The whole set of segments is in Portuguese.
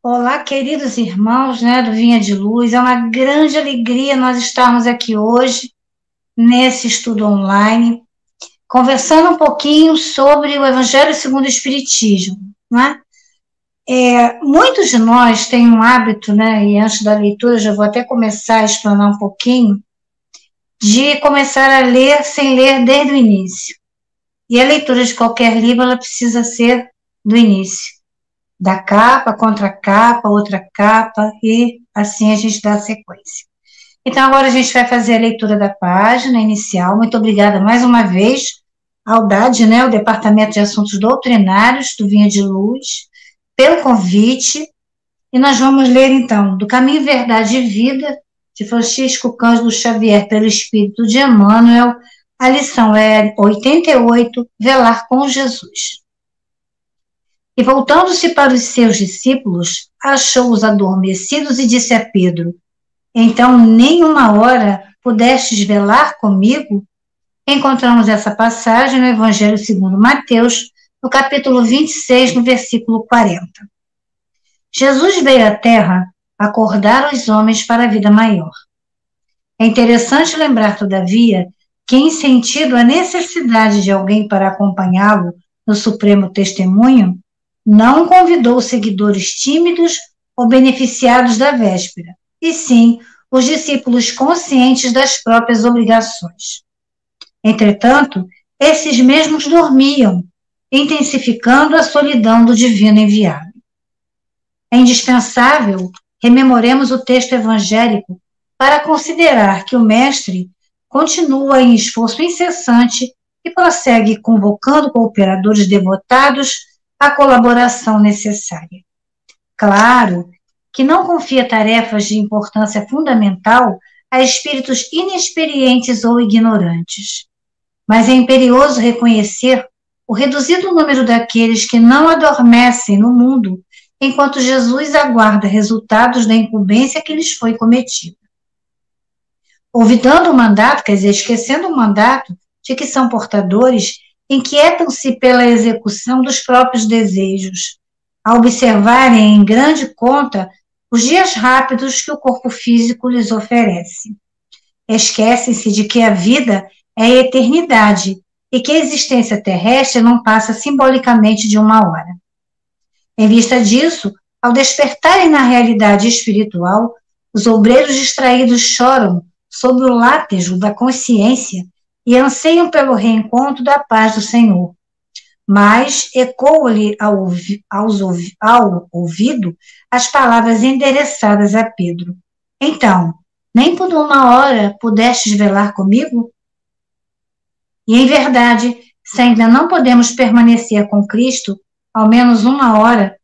Olá, queridos irmãos, né, do Vinha de Luz. É uma grande alegria nós estarmos aqui hoje, nesse estudo online, conversando um pouquinho sobre o Evangelho segundo o Espiritismo, né? Muitos de nós têm um hábito, né, e antes da leitura já vou até começar a explanar um pouquinho, de começar a ler sem ler desde o início. E a leitura de qualquer livro, ela precisa ser do início. Da capa, contra capa, outra capa, e assim a gente dá a sequência. Então, agora a gente vai fazer a leitura da página inicial. Muito obrigada mais uma vez ao DAD, né, o Departamento de Assuntos Doutrinários do Vinha de Luz, pelo convite. E nós vamos ler, então, do Caminho, Verdade e Vida, de Francisco Cândido Xavier, pelo Espírito de Emmanuel. A lição é 88, Velar com Jesus. E voltando-se para os seus discípulos, achou-os adormecidos e disse a Pedro: Então, nem uma hora pudestes velar comigo? Encontramos essa passagem no Evangelho segundo Mateus, no capítulo 26, no versículo 40. Jesus veio à Terra acordar os homens para a vida maior. É interessante lembrar, todavia, que, em sentido à necessidade de alguém para acompanhá-lo no supremo testemunho, não convidou seguidores tímidos ou beneficiados da véspera, e sim os discípulos conscientes das próprias obrigações. Entretanto, esses mesmos dormiam, intensificando a solidão do divino enviado. É indispensável rememoremos o texto evangélico para considerar que o Mestre continua em esforço incessante e prossegue convocando cooperadores devotados à colaboração necessária. Claro que não confia tarefas de importância fundamental a espíritos inexperientes ou ignorantes, mas é imperioso reconhecer o reduzido número daqueles que não adormecem no mundo enquanto Jesus aguarda resultados da incumbência que lhes foi cometida. Olvidando o mandato, quer dizer, esquecendo o mandato de que são portadores, inquietam-se pela execução dos próprios desejos, a observarem em grande conta os dias rápidos que o corpo físico lhes oferece. Esquecem-se de que a vida é a eternidade e que a existência terrestre não passa simbolicamente de uma hora. Em vista disso, ao despertarem na realidade espiritual, os obreiros distraídos choram sob o látego da consciência e anseiam pelo reencontro da paz do Senhor. Mas ecoam-lhe ao ouvido as palavras endereçadas a Pedro. Então, nem por uma hora pudestes velar comigo? E, em verdade, se ainda não podemos permanecer com Cristo ao menos uma hora,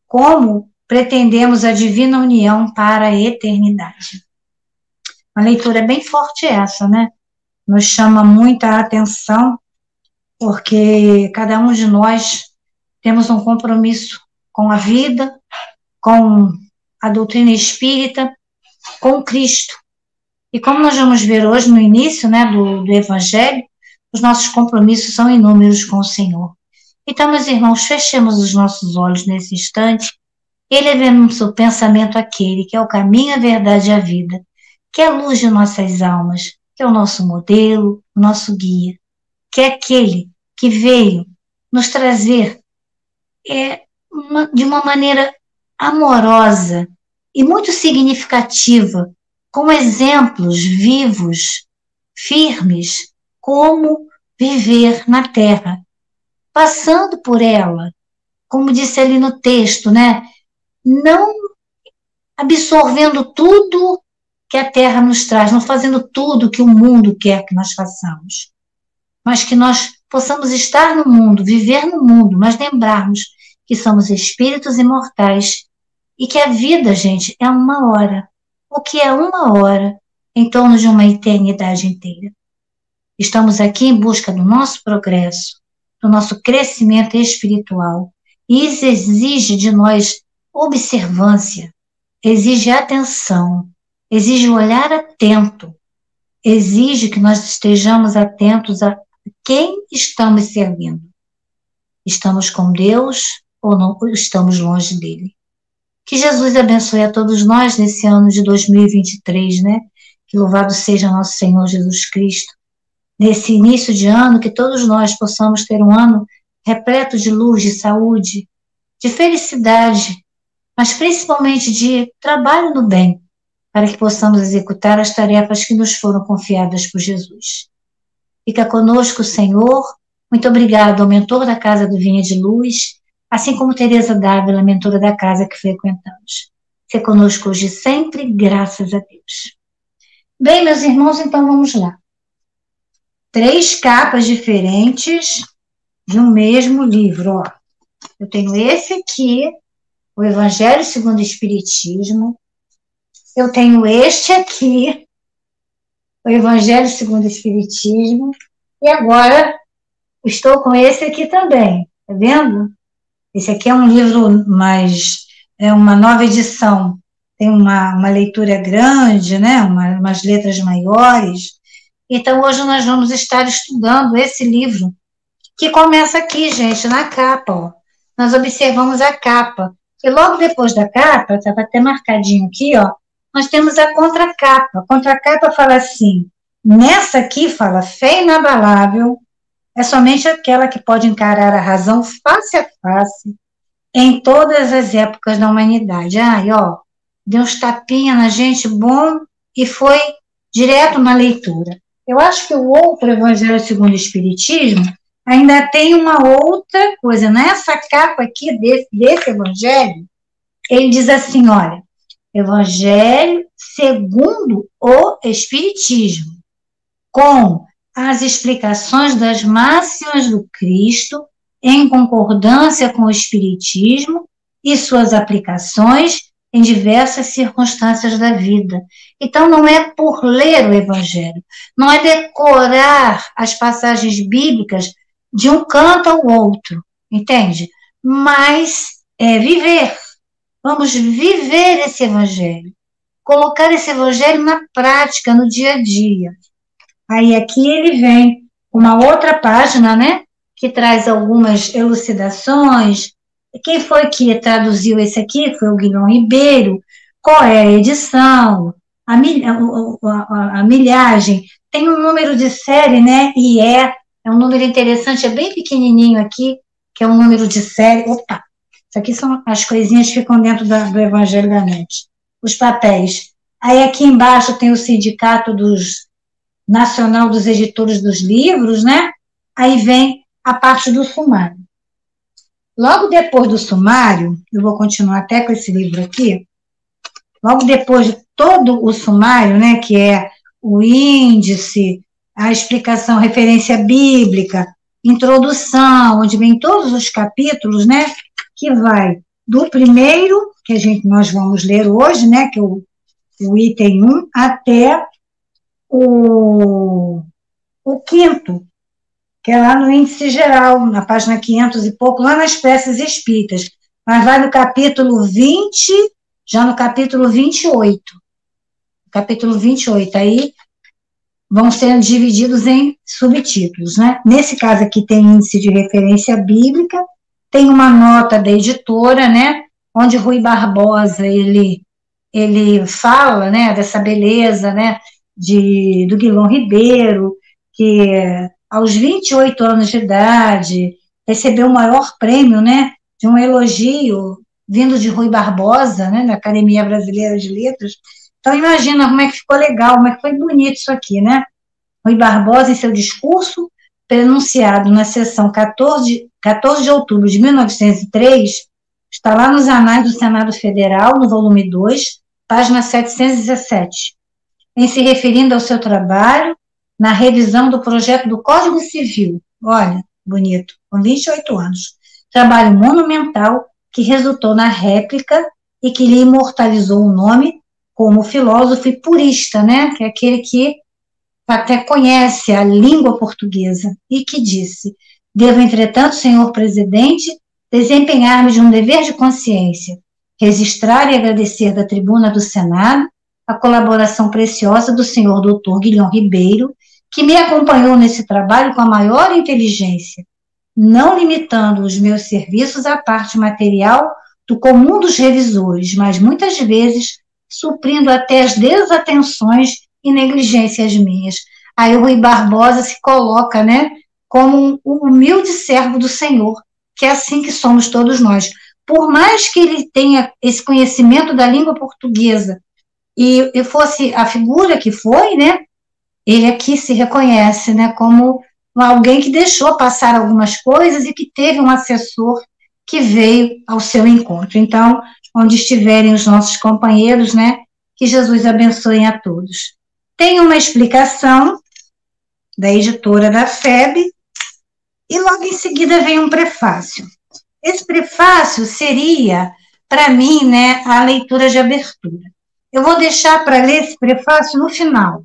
como pretendemos a divina união para a eternidade? Uma leitura bem forte essa, né? Nos chama muita atenção, porque cada um de nós temos um compromisso com a vida, com a doutrina espírita, com Cristo. E como nós vamos ver hoje no início, né, do Evangelho, os nossos compromissos são inúmeros com o Senhor. Então, meus irmãos, fechemos os nossos olhos nesse instante e levemos o pensamento àquele que é o caminho, a verdade e a vida, que é a luz de nossas almas, que é o nosso modelo, o nosso guia, que é aquele que veio nos trazer de uma maneira amorosa e muito significativa, com exemplos vivos, firmes, como viver na Terra, passando por ela, como disse ali no texto, né? Não absorvendo tudo que a Terra nos traz, não fazendo tudo que o mundo quer que nós façamos, mas que nós possamos estar no mundo, viver no mundo, mas lembrarmos que somos espíritos imortais e que a vida, gente, é uma hora. O que é uma hora em torno de uma eternidade inteira? Estamos aqui em busca do nosso progresso, do nosso crescimento espiritual, e isso exige de nós observância, exige atenção, exige olhar atento, exige que nós estejamos atentos a quem estamos servindo. Estamos com Deus ou não estamos longe dele? Que Jesus abençoe a todos nós nesse ano de 2023, né? Que louvado seja nosso Senhor Jesus Cristo. Nesse início de ano, que todos nós possamos ter um ano repleto de luz, de saúde, de felicidade, mas principalmente de trabalho no bem, para que possamos executar as tarefas que nos foram confiadas por Jesus. Fica conosco, Senhor. Muito obrigado ao mentor da Casa do Vinha de Luz, assim como Teresa Dávila, mentora da casa que frequentamos. Fica conosco hoje e sempre, graças a Deus. Bem, meus irmãos, então vamos lá. 3 capas diferentes de um mesmo livro, ó. Eu tenho esse aqui, o Evangelho segundo o Espiritismo. Eu tenho este aqui, o Evangelho segundo o Espiritismo. E agora, estou com esse aqui também, tá vendo? Esse aqui é um livro mais, é uma nova edição. Tem uma leitura grande, né? Umas letras maiores. Então, hoje nós vamos estar estudando esse livro, que começa aqui, gente, na capa, ó. Nós observamos a capa. E logo depois da capa, estava até marcadinho aqui, ó, nós temos a contracapa. A contracapa fala assim, nessa aqui fala, fé inabalável é somente aquela que pode encarar a razão face a face em todas as épocas da humanidade. Ai, ó, deu uns tapinha na gente bom e foi direto na leitura. Eu acho que o outro Evangelho segundo o Espiritismo ainda tem uma outra coisa. Nessa capa aqui desse Evangelho, ele diz assim, olha, Evangelho segundo o Espiritismo, com as explicações das máximas do Cristo, em concordância com o Espiritismo e suas aplicações em diversas circunstâncias da vida. Então, não é por ler o Evangelho, não é decorar as passagens bíblicas de um canto ao outro, entende? Mas é viver. Vamos viver esse Evangelho, colocar esse Evangelho na prática, no dia a dia. Aí aqui ele vem uma outra página, né, que traz algumas elucidações. Quem foi que traduziu esse aqui? Foi o Guilherme Ribeiro. Qual é a edição? A milhagem. Tem um número de série, né, e é um número interessante, é bem pequenininho aqui, que é um número de série. Opa, isso aqui são as coisinhas que ficam dentro do Evangelho da Mente. Os papéis. Aí aqui embaixo tem o Sindicato Nacional dos Editores dos Livros, né? Aí vem a parte do sumário. Logo depois do sumário, eu vou continuar até com esse livro aqui, logo depois de todo o sumário, né, que é o índice, a explicação, referência bíblica, introdução, onde vem todos os capítulos, né, que vai do primeiro, que nós vamos ler hoje, né, que é o item 1, até o quinto, que é lá no índice geral, na página 500 e pouco, lá nas preces espíritas, mas vai no capítulo 20, já no capítulo 28. Capítulo 28, aí vão sendo divididos em subtítulos, né? Nesse caso aqui tem índice de referência bíblica, tem uma nota da editora, né? Onde Rui Barbosa, ele fala, né, dessa beleza, né, do Guilherme Ribeiro, que aos 28 anos de idade recebeu o maior prêmio, né, de um elogio vindo de Rui Barbosa, né, da Academia Brasileira de Letras. Então, imagina como é que ficou legal, como é que foi bonito isso aqui, né? Rui Barbosa, em seu discurso, pronunciado na sessão 14 de outubro de 1903, está lá nos Anais do Senado Federal, no volume 2, página 717, em se referindo ao seu trabalho na revisão do projeto do Código Civil. Olha, bonito, com 28 anos. Trabalho monumental que resultou na réplica e que lhe imortalizou o nome como filósofo e purista, né? Que é aquele que até conhece a língua portuguesa e que disse: devo, entretanto, senhor presidente, desempenhar-me de um dever de consciência, registrar e agradecer da tribuna do Senado a colaboração preciosa do senhor doutor Guilherme Ribeiro, que me acompanhou nesse trabalho com a maior inteligência, não limitando os meus serviços à parte material do comum dos revisores, mas muitas vezes suprindo até as desatenções e negligências minhas. Aí o Rui Barbosa se coloca, né, como um humilde servo do Senhor, que é assim que somos todos nós. Por mais que ele tenha esse conhecimento da língua portuguesa e fosse a figura que foi, né, ele aqui se reconhece, né, como alguém que deixou passar algumas coisas e que teve um assessor que veio ao seu encontro. Então, onde estiverem os nossos companheiros, né, que Jesus abençoe a todos. Tem uma explicação da editora da FEB e logo em seguida vem um prefácio. Esse prefácio seria, para mim, né, a leitura de abertura. Eu vou deixar para ler esse prefácio no final,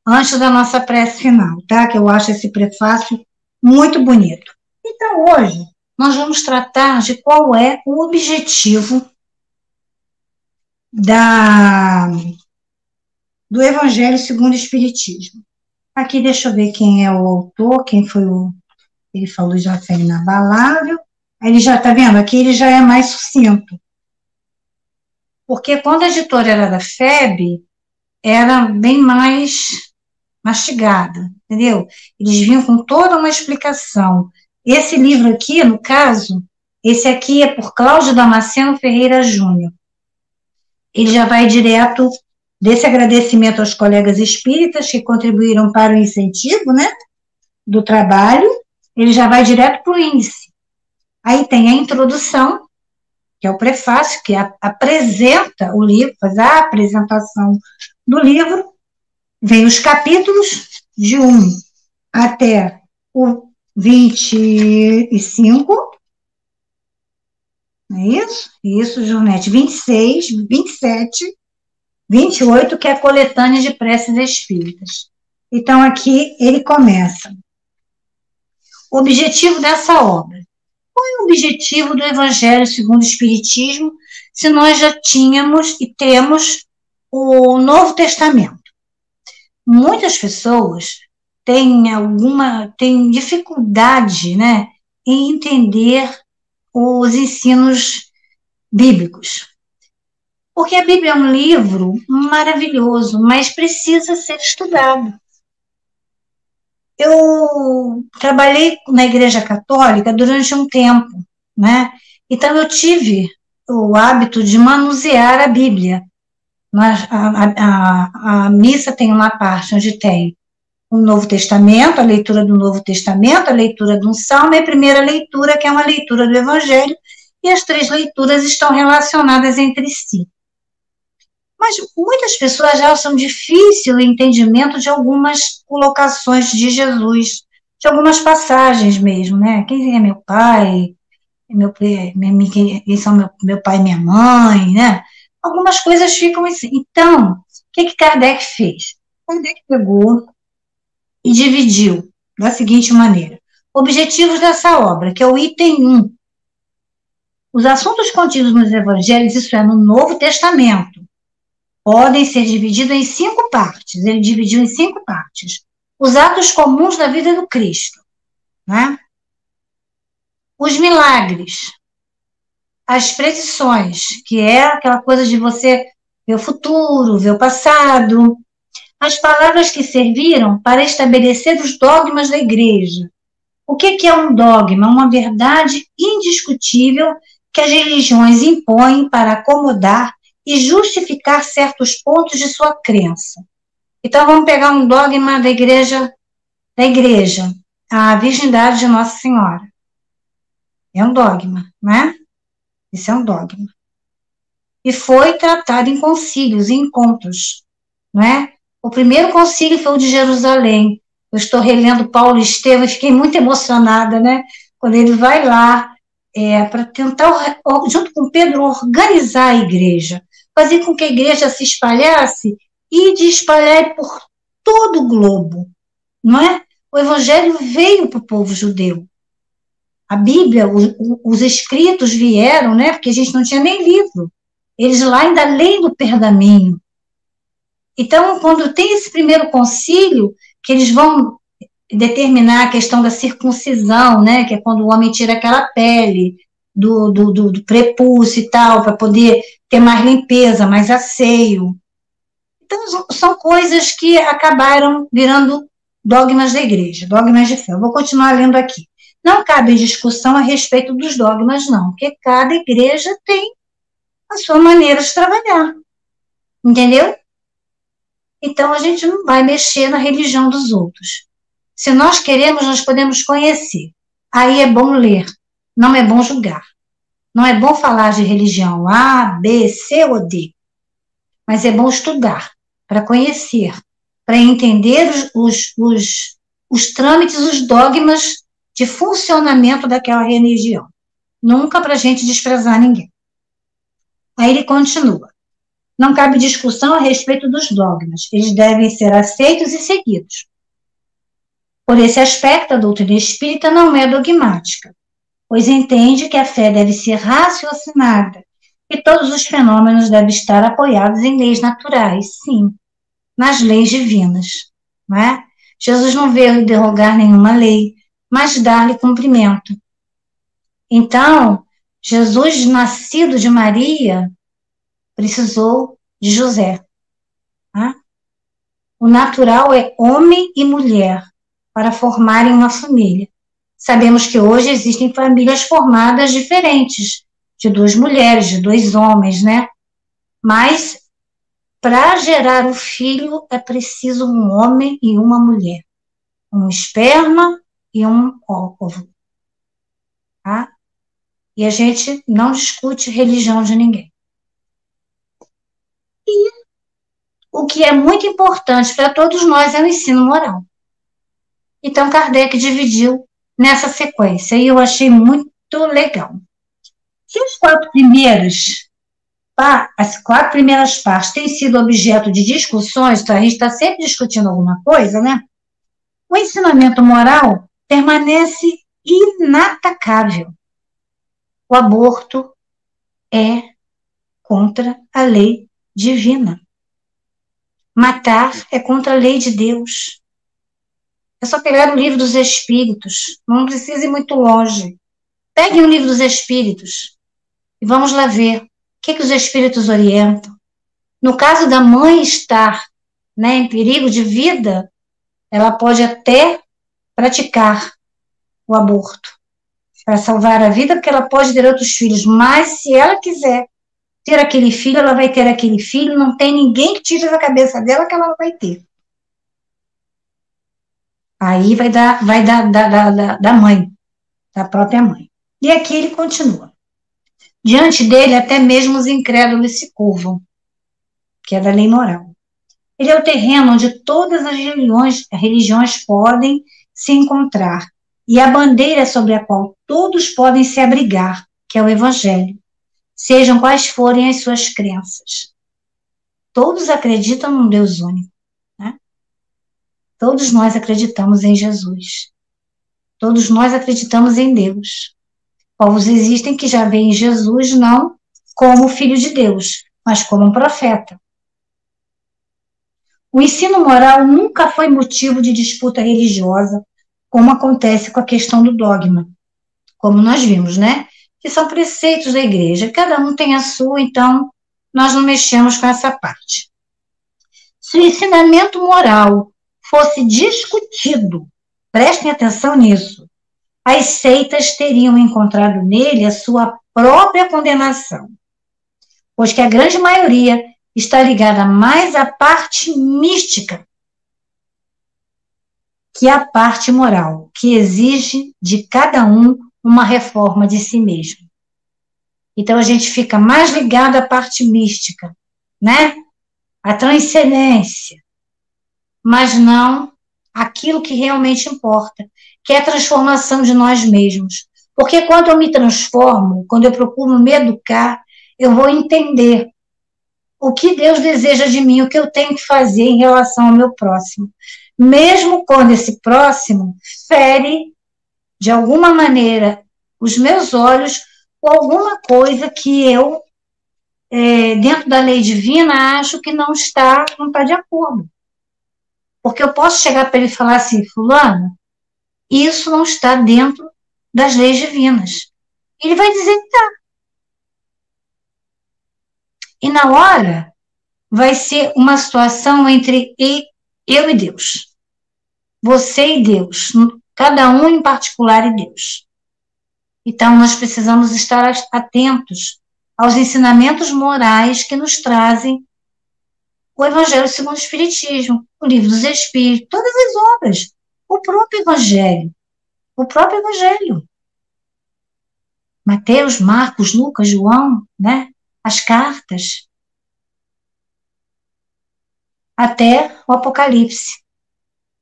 antes da nossa prece final, tá? Que eu acho esse prefácio muito bonito. Então, hoje, nós vamos tratar de qual é o objetivo do Evangelho segundo o Espiritismo. Aqui, deixa eu ver quem é o autor, quem foi o... Ele falou de fé inabalável. Ele já, tá vendo? Aqui ele já é mais sucinto. Porque quando a editora era da FEB, era bem mais mastigada, entendeu? Eles vinham com toda uma explicação. Esse livro aqui, no caso, esse aqui é por Cláudio Damasceno Ferreira Júnior. Ele já vai direto desse agradecimento aos colegas espíritas que contribuíram para o incentivo, né, do trabalho, ele já vai direto para o índice. Aí tem a introdução, que é o prefácio, que apresenta o livro, faz a apresentação do livro, vem os capítulos de 1 até o 25, não é isso? Isso, Junete, 26, 27, 28, que é a coletânea de preces espíritas. Então, aqui ele começa. O objetivo dessa obra. Qual é o objetivo do Evangelho segundo o Espiritismo, se nós já tínhamos e temos o Novo Testamento? Muitas pessoas têm dificuldade, né, em entender os ensinos bíblicos. Porque a Bíblia é um livro maravilhoso, mas precisa ser estudado. Eu trabalhei na Igreja Católica durante um tempo, né? Então eu tive o hábito de manusear a Bíblia. A missa tem uma parte onde tem o Novo Testamento, a leitura do Novo Testamento, a leitura de um salmo e a primeira leitura, que é uma leitura do Evangelho, e as 3 leituras estão relacionadas entre si. Mas muitas pessoas acham difícil o entendimento de algumas colocações de Jesus, de algumas passagens mesmo, né? Quem é meu pai? Quem são meu pai e minha mãe, né? Algumas coisas ficam assim. Então, o que Kardec fez? Kardec pegou e dividiu da seguinte maneira. Objetivos dessa obra, que é o item 1. Os assuntos contidos nos evangelhos, isso é, no Novo Testamento, podem ser divididos em 5 partes. Ele dividiu em 5 partes. Os atos comuns da vida do Cristo, né? Os milagres, as predições, que é aquela coisa de você ver o futuro, ver o passado, as palavras que serviram para estabelecer os dogmas da igreja. O que é um dogma? Uma verdade indiscutível que as religiões impõem para acomodar e justificar certos pontos de sua crença. Então, vamos pegar um dogma da igreja, a virgindade de Nossa Senhora. É um dogma, né? Isso é um dogma. E foi tratado em concílios, em encontros, né? O primeiro concílio foi o de Jerusalém. Eu estou relendo Paulo Estevam e fiquei muito emocionada, né? Quando ele vai lá para tentar, junto com Pedro, organizar a igreja, fazer com que a igreja se espalhasse e de espalhar por todo o globo, não é? O evangelho veio para o povo judeu. A Bíblia, os escritos vieram, né? Porque a gente não tinha nem livro. Eles lá ainda leem do pergaminho. Então, quando tem esse primeiro concílio, que eles vão determinar a questão da circuncisão, né? Que é quando o homem tira aquela pele do prepúcio e tal, para poder ter mais limpeza, mais asseio. Então, são coisas que acabaram virando dogmas da igreja, dogmas de fé. Eu vou continuar lendo aqui. Não cabe discussão a respeito dos dogmas, não, porque cada igreja tem a sua maneira de trabalhar, entendeu? Então, a gente não vai mexer na religião dos outros. Se nós queremos, nós podemos conhecer. Aí é bom ler, não é bom julgar. Não é bom falar de religião A, B, C ou D, mas é bom estudar, para conhecer, para entender os trâmites, os dogmas de funcionamento daquela religião. Nunca para a gente desprezar ninguém. Aí ele continua. Não cabe discussão a respeito dos dogmas. Eles devem ser aceitos e seguidos. Por esse aspecto, a doutrina espírita não é dogmática, pois entende que a fé deve ser raciocinada e todos os fenômenos devem estar apoiados em leis naturais, sim, nas leis divinas. Não é? Jesus não veio derrogar nenhuma lei, mas dar-lhe cumprimento. Então, Jesus, nascido de Maria, precisou de José. Tá? O natural é homem e mulher para formarem uma família. Sabemos que hoje existem famílias formadas diferentes, de 2 mulheres, de 2 homens, né? Mas, para gerar o filho, é preciso um homem e uma mulher. Um esperma e um óvulo. Tá? E a gente não discute religião de ninguém. E o que é muito importante para todos nós é o ensino moral. Então, Kardec dividiu nessa sequência, e eu achei muito legal. Se as 4 primeiras partes têm sido objeto de discussões, então a gente está sempre discutindo alguma coisa, né? O ensinamento moral permanece inatacável. O aborto é contra a lei divina. Matar é contra a lei de Deus. É só pegar o livro dos Espíritos, não precisa ir muito longe. Pegue o livro dos Espíritos e vamos lá ver o que os Espíritos orientam. No caso da mãe estar, né, em perigo de vida, ela pode até praticar o aborto para salvar a vida, porque ela pode ter outros filhos, mas se ela quiser ter aquele filho, ela vai ter aquele filho, não tem ninguém que tire da cabeça dela que ela vai ter. Aí vai dar da mãe, da própria mãe. E aqui ele continua. Diante dele, até mesmo os incrédulos se curvam, que é da lei moral. Ele é o terreno onde todas as religiões podem se encontrar, e a bandeira sobre a qual todos podem se abrigar, que é o Evangelho, sejam quais forem as suas crenças. Todos acreditam num Deus único, né? Todos nós acreditamos em Jesus. Todos nós acreditamos em Deus. Povos existem que já veem Jesus não como filho de Deus, mas como um profeta. O ensino moral nunca foi motivo de disputa religiosa, como acontece com a questão do dogma, como nós vimos, né? Que são preceitos da igreja, cada um tem a sua, então nós não mexemos com essa parte. Se o ensinamento moral fosse discutido, prestem atenção nisso, as seitas teriam encontrado nele a sua própria condenação, pois que a grande maioria está ligada mais à parte mística que à parte moral, que exige de cada um uma reforma de si mesmo. Então a gente fica mais ligado à parte mística, né? A transcendência, mas não aquilo que realmente importa, que é a transformação de nós mesmos. Porque quando eu me transformo, quando eu procuro me educar, eu vou entender o que Deus deseja de mim, o que eu tenho que fazer em relação ao meu próximo. Mesmo quando esse próximo fere, de alguma maneira, os meus olhos, ou alguma coisa que eu, dentro da lei divina, acho que não está de acordo. Porque eu posso chegar para ele e falar assim, fulano, isso não está dentro das leis divinas. Ele vai dizer que tá. E na hora vai ser uma situação entre eu e Deus. Você e Deus. Cada um em particular e Deus. Então, nós precisamos estar atentos aos ensinamentos morais que nos trazem o Evangelho segundo o Espiritismo, o Livro dos Espíritos, todas as obras, o próprio Evangelho. O próprio Evangelho. Mateus, Marcos, Lucas, João, né? As cartas, até o Apocalipse.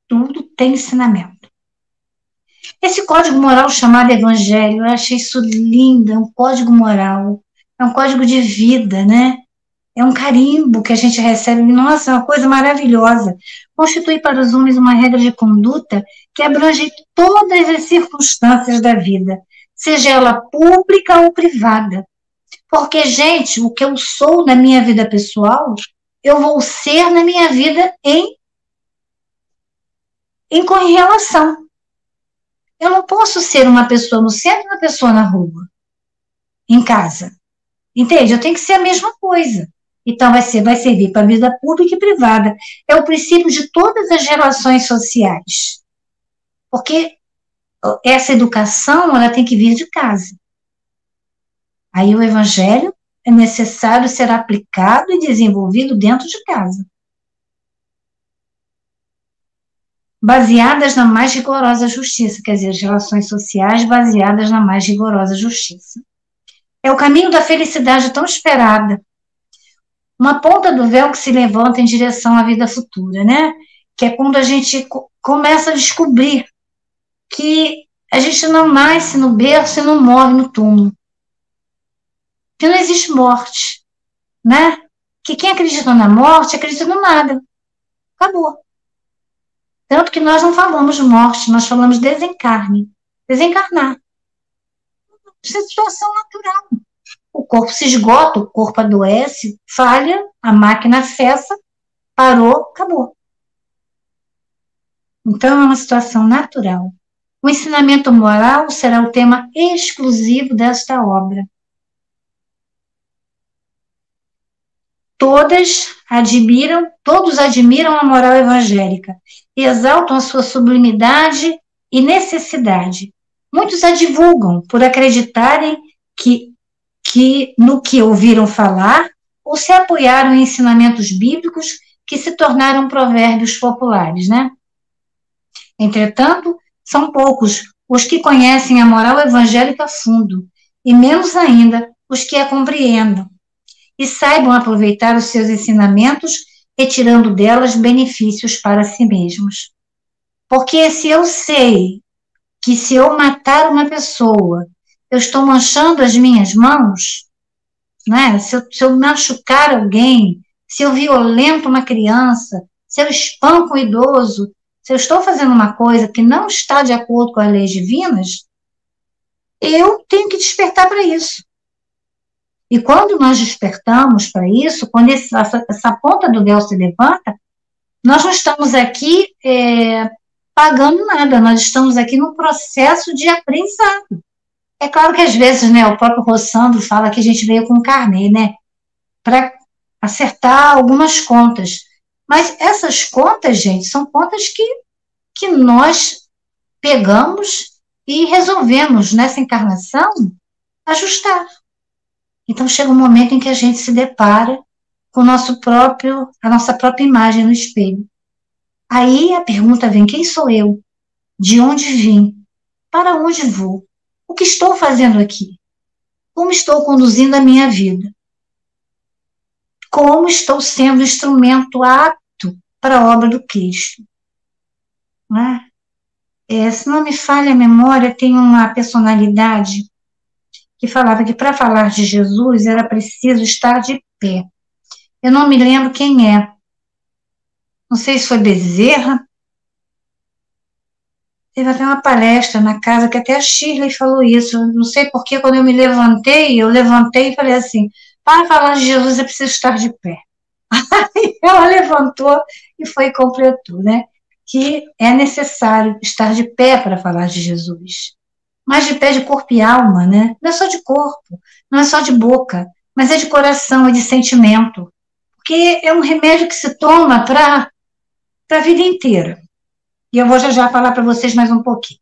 Tudo tem ensinamento. Esse código moral chamado Evangelho, eu achei isso lindo, é um código moral, é um código de vida, né? É um carimbo que a gente recebe, nossa, é uma coisa maravilhosa. Constitui para os homens uma regra de conduta que abrange todas as circunstâncias da vida, seja ela pública ou privada. Porque, gente, o que eu sou na minha vida pessoal, eu vou ser na minha vida em correlação. Eu não posso ser uma pessoa no centro e uma pessoa na rua, em casa. Entende? Eu tenho que ser a mesma coisa. Então, vai servir para a vida pública e privada. É o princípio de todas as relações sociais. Porque essa educação, ela tem que vir de casa. Aí o evangelho é necessário ser aplicado e desenvolvido dentro de casa. Baseadas na mais rigorosa justiça, quer dizer, as relações sociais baseadas na mais rigorosa justiça. É o caminho da felicidade tão esperada. Uma ponta do véu que se levanta em direção à vida futura, né? Que é quando a gente começa a descobrir que a gente não nasce no berço e não morre no túmulo. Que não existe morte, né? Que quem acredita na morte acredita no nada. Acabou. Tanto que nós não falamos morte, nós falamos desencarne. Desencarnar. Isso é situação natural. O corpo se esgota, o corpo adoece, falha, a máquina cessa, parou, acabou. Então, é uma situação natural. O ensinamento moral será o tema exclusivo desta obra. Todos admiram a moral evangélica e exaltam a sua sublimidade e necessidade. Muitos a divulgam por acreditarem que no que ouviram falar ou se apoiaram em ensinamentos bíblicos que se tornaram provérbios populares, né? Entretanto, são poucos os que conhecem a moral evangélica a fundo, e menos ainda os que a compreendam, e saibam aproveitar os seus ensinamentos, retirando delas benefícios para si mesmos. Porque se eu sei que se eu matar uma pessoa, eu estou manchando as minhas mãos, né? Se eu machucar alguém, se eu violento uma criança, se eu espanco um idoso, se eu estou fazendo uma coisa que não está de acordo com as leis divinas, eu tenho que despertar para isso. E quando nós despertamos para isso, quando essa ponta do véu se levanta, nós não estamos aqui pagando nada, nós estamos aqui num processo de aprendizado. É claro que às vezes, né, o próprio Rossandro fala que a gente veio com um carnê, né, para acertar algumas contas. Mas essas contas, gente, são contas que nós pegamos e resolvemos, nessa encarnação, ajustar. Então chega um momento em que a gente se depara com a nossa própria imagem no espelho. Aí a pergunta vem: quem sou eu? De onde vim? Para onde vou? O que estou fazendo aqui? Como estou conduzindo a minha vida? Como estou sendo instrumento apto para a obra do Cristo? Não é? Se não me falha a memória, tem uma personalidade que falava que para falar de Jesus era preciso estar de pé. Eu não me lembro quem é. Não sei se foi Bezerra. Teve até uma palestra na casa que até a Shirley falou isso. Não sei porque quando eu levantei e falei assim: para falar de Jesus é preciso estar de pé. Aí ela levantou e foi e completou, né? Que é necessário estar de pé para falar de Jesus. mas de pé de corpo e alma, né? Não é só de corpo, não é só de boca, mas é de coração, é de sentimento. Porque é um remédio que se toma para a vida inteira. E eu vou já falar para vocês mais um pouquinho.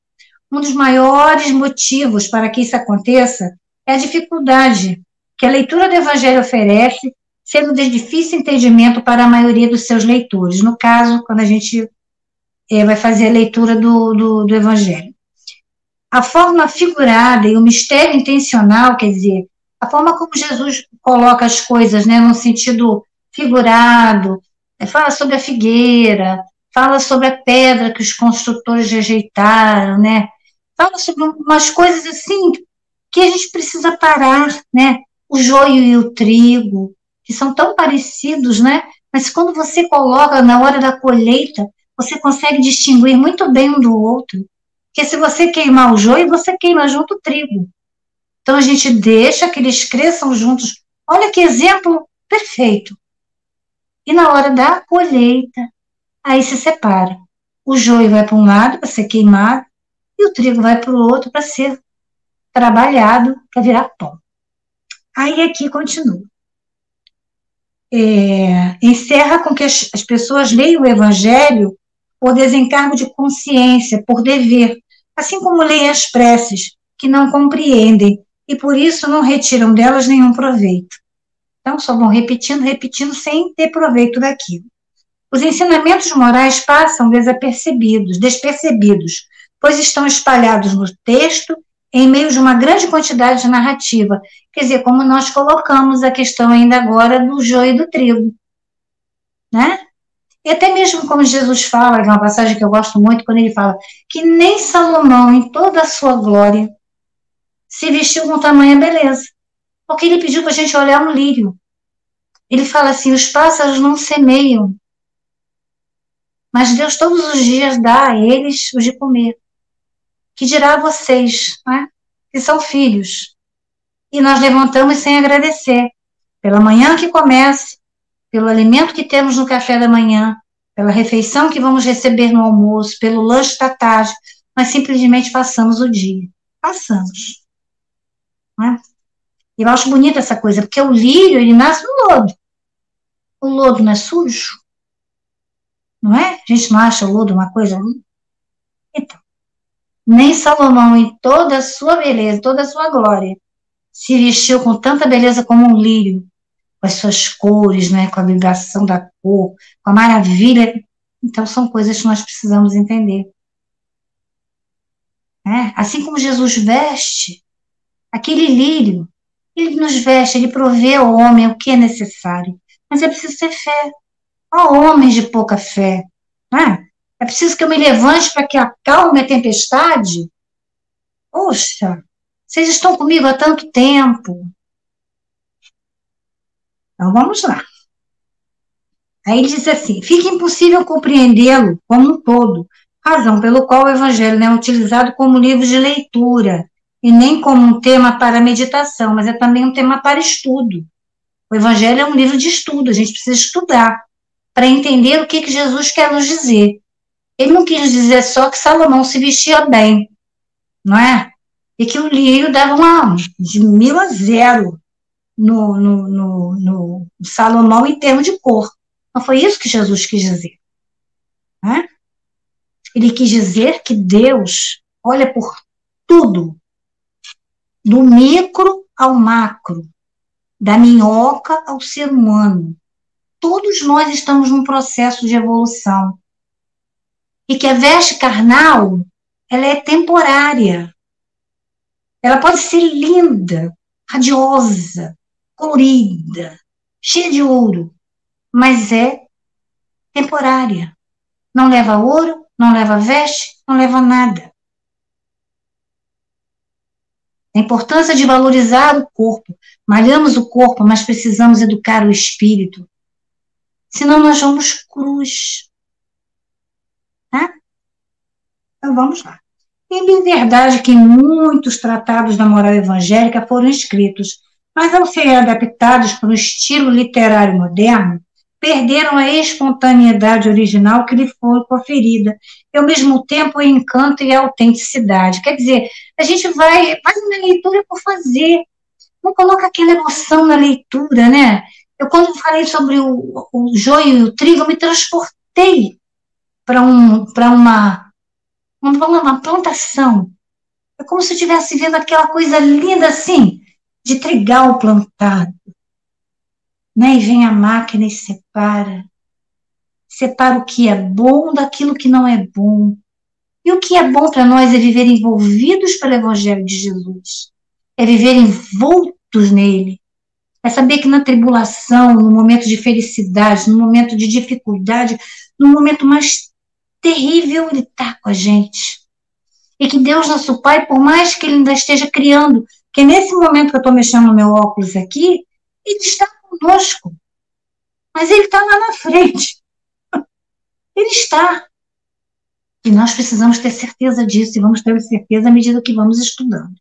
Um dos maiores motivos para que isso aconteça é a dificuldade que a leitura do Evangelho oferece, sendo de difícil entendimento para a maioria dos seus leitores. No caso, quando a gente vai fazer a leitura do Evangelho. A forma figurada e o mistério intencional, quer dizer, a forma como Jesus coloca as coisas, né, no sentido figurado, fala sobre a figueira, fala sobre a pedra que os construtores rejeitaram, né, fala sobre umas coisas assim que a gente precisa parar, né, o joio e o trigo, que são tão parecidos, né, mas quando você coloca na hora da colheita, você consegue distinguir muito bem um do outro. Porque se você queimar o joio, você queima junto o trigo. Então a gente deixa que eles cresçam juntos. Olha que exemplo perfeito. E na hora da colheita, aí se separa. O joio vai para um lado para ser queimado e o trigo vai para o outro para ser trabalhado, para virar pão. Aí aqui continua. Encerra com que as pessoas leiam o Evangelho por desencargo de consciência, por dever, assim como leem as preces, que não compreendem, e por isso não retiram delas nenhum proveito. Então, só vão repetindo, sem ter proveito daquilo. Os ensinamentos morais passam despercebidos, pois estão espalhados no texto, em meio de uma grande quantidade de narrativa. Quer dizer, como nós colocamos a questão ainda agora do joio e do trigo, né? E até mesmo como Jesus fala, que é uma passagem que eu gosto muito, quando ele fala que nem Salomão, em toda a sua glória, se vestiu com tamanha beleza. Porque ele pediu para a gente olhar um lírio. Ele fala assim, os pássaros não semeiam, mas Deus todos os dias dá a eles o de comer. Que dirá a vocês, né? Que são filhos. E nós levantamos sem agradecer. Pela manhã que comece, pelo alimento que temos no café da manhã, pela refeição que vamos receber no almoço, pelo lanche da tarde, nós simplesmente passamos o dia. Passamos. Né? E eu acho bonita essa coisa, porque o lírio, ele nasce no lodo. O lodo não é sujo? Não é? A gente não acha o lodo uma coisa ruim? Então, nem Salomão, em toda a sua beleza, toda a sua glória, se vestiu com tanta beleza como um lírio, com as suas cores, né, com a vibração da cor, com a maravilha. Então, são coisas que nós precisamos entender. Assim como Jesus veste aquele lírio, ele nos veste, ele provê ao homem o que é necessário. Mas é preciso ter fé. Há homens de pouca fé. É preciso que eu me levante para que acalme a tempestade. Poxa, vocês estão comigo há tanto tempo. Então, vamos lá. Aí ele diz assim, fica impossível compreendê-lo como um todo, razão pelo qual o Evangelho não é utilizado como livro de leitura, e nem como um tema para meditação, mas é também um tema para estudo. O Evangelho é um livro de estudo, a gente precisa estudar, para entender o que Jesus quer nos dizer. Ele não quis dizer só que Salomão se vestia bem, não é? E que o lírio dava de 1000 a 0 no Salomão em termos de cor. Não foi isso que Jesus quis dizer. Né? Ele quis dizer que Deus olha por tudo, do micro ao macro, da minhoca ao ser humano. Todos nós estamos num processo de evolução. E que a veste carnal, ela é temporária. Ela pode ser linda, radiosa, colorida, cheia de ouro, mas é temporária. Não leva ouro, não leva veste, não leva nada. A importância de valorizar o corpo. Malhamos o corpo, mas precisamos educar o espírito. Senão nós vamos cruz. Tá? Então vamos lá. É bem verdade que muitos tratados da moral evangélica foram escritos, mas ao serem adaptados para o estilo literário moderno, perderam a espontaneidade original que lhe foi conferida, e ao mesmo tempo o encanto e a autenticidade. Quer dizer, a gente vai na leitura por fazer, não coloca aquela emoção na leitura, né? Eu, quando falei sobre o joio e o trigo, eu me transportei para uma plantação. É como se eu estivesse vendo aquela coisa linda assim, de trigal plantado. Né? E vem a máquina e separa o que é bom daquilo que não é bom. E o que é bom para nós é viver envolvidos pelo Evangelho de Jesus, é viver envoltos nele, é saber que na tribulação, no momento de felicidade, no momento de dificuldade, no momento mais terrível, ele está com a gente. E que Deus, nosso Pai, por mais que ele ainda esteja criando, que nesse momento que eu estou mexendo no meu óculos aqui, ele está conosco. Mas ele está lá na frente. Ele está. E nós precisamos ter certeza disso, e vamos ter certeza à medida que vamos estudando.